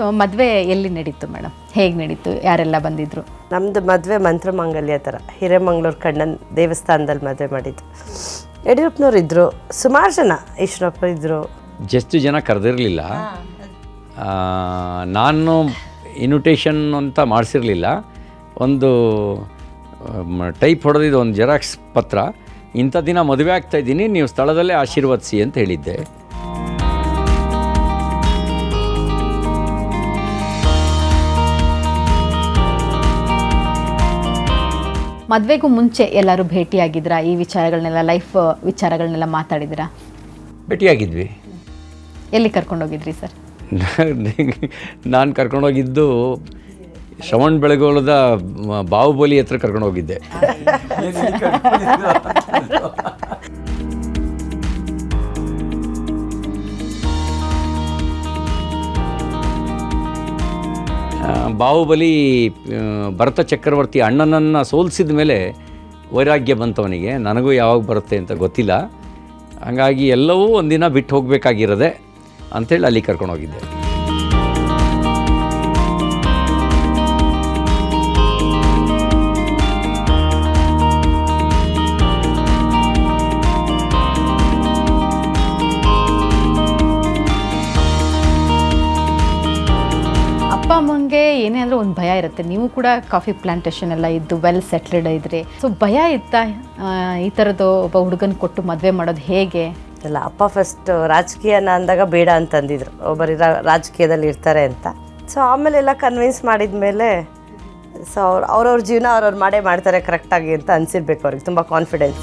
So ಮದುವೆ ಎಲ್ಲಿ ನಡೀತು ಮೇಡಮ್, ಹೇಗೆ ನಡೀತು, ಯಾರೆಲ್ಲ ಬಂದಿದ್ರು? ನಮ್ಮದು ಮದುವೆ ಮಂತ್ರಮಾಂಗಲ್ಯ ಥರ ಹಿರೇಮಂಗ್ಳೂರು ಕಣ್ಣನ್ ದೇವಸ್ಥಾನದಲ್ಲಿ ಮದುವೆ ಮಾಡಿದ್ದು. ಯಡಿಯೂರಪ್ಪನವ್ರು ಇದ್ದರು, ಸುಮಾರು ಜನ ಈಶ್ವರಪ್ಪ ಇದ್ದರು. ಜಾಸ್ತಿ ಜನ ಕರೆದಿರಲಿಲ್ಲ. ನಾನು ಇನ್ವಿಟೇಷನ್ ಅಂತ ಮಾಡಿಸಿರಲಿಲ್ಲ. ಒಂದು ಟೈಪ್ ಹೊಡೆದಿದ್ದು ಒಂದು ಜೆರಾಕ್ಸ್ ಪತ್ರ, ಇಂಥ ದಿನ ಮದುವೆ ಆಗ್ತಾಯಿದ್ದೀನಿ, ನೀವು ಸ್ಥಳದಲ್ಲೇ ಆಶೀರ್ವದಿಸಿ ಅಂತ ಹೇಳಿದ್ದೆ. ಮದುವೆಗೂ ಮುಂಚೆ ಎಲ್ಲರೂ ಭೇಟಿಯಾಗಿದ್ರಾ? ಈ ವಿಚಾರಗಳನ್ನೆಲ್ಲ, ಲೈಫ್ ವಿಚಾರಗಳನ್ನೆಲ್ಲ ಮಾತಾಡಿದಿರಾ? ಭೇಟಿಯಾಗಿದ್ವಿ. ಎಲ್ಲಿ ಕರ್ಕೊಂಡೋಗಿದ್ರಿ ಸರ್? ನಾನು ಕರ್ಕೊಂಡೋಗಿದ್ದು ಶ್ರವಣ್ ಬೆಳಗೊಳದ ಬಾಹುಬಲಿ ಹತ್ರ ಕರ್ಕೊಂಡೋಗಿದ್ದೆ. ಬಾಹುಬಲಿ ಭರತ ಚಕ್ರವರ್ತಿ ಅಣ್ಣನನ್ನು ಸೋಲಿಸಿದ ಮೇಲೆ ವೈರಾಗ್ಯ ಬಂತವನಿಗೆ, ನನಗೂ ಯಾವಾಗ ಬರುತ್ತೆ ಅಂತ ಗೊತ್ತಿಲ್ಲ. ಹಾಗಾಗಿ ಎಲ್ಲವೂ ಒಂದಿನ ಬಿಟ್ಟು ಹೋಗಬೇಕಾಗಿರೋದೆ ಅಂಥೇಳಿ ಅಲ್ಲಿ ಕರ್ಕೊಂಡೋಗಿದ್ದೆ. ಅಪ್ಪ ಅಮ್ಮಂಗೆ ಏನೇ ಅಂದರೆ ಒಂದು ಭಯ ಇರುತ್ತೆ. ನೀವು ಕೂಡ ಕಾಫಿ ಪ್ಲಾಂಟೇಶನ್ ಎಲ್ಲ ಇದ್ದು ವೆಲ್ ಸೆಟ್ಲ್ಡ್ ಇದ್ರಿ, ಸೊ ಭಯ ಇತ್ತಾ ಈ ಥರದ್ದು ಒಬ್ಬ ಹುಡುಗನ ಕೊಟ್ಟು ಮದುವೆ ಮಾಡೋದು ಹೇಗೆ? ಅಲ್ಲ, ಅಪ್ಪ ಫಸ್ಟ್ ರಾಜಕೀಯನ ಅಂದಾಗ ಬೇಡ ಅಂತಂದಿದ್ರು, ಒಬ್ಬರು ರಾಜಕೀಯದಲ್ಲಿ ಇರ್ತಾರೆ ಅಂತ. ಸೊ ಆಮೇಲೆಲ್ಲ ಕನ್ವಿನ್ಸ್ ಮಾಡಿದ ಮೇಲೆ ಸೊ ಅವ್ರವ್ರ ಜೀವನ ಅವ್ರವ್ರು ಮಾಡೇ ಮಾಡ್ತಾರೆ ಕರೆಕ್ಟಾಗಿ ಅಂತ ಅನಿಸಿರ್ಬೇಕು ಅವ್ರಿಗೆ, ತುಂಬ ಕಾನ್ಫಿಡೆನ್ಸ್.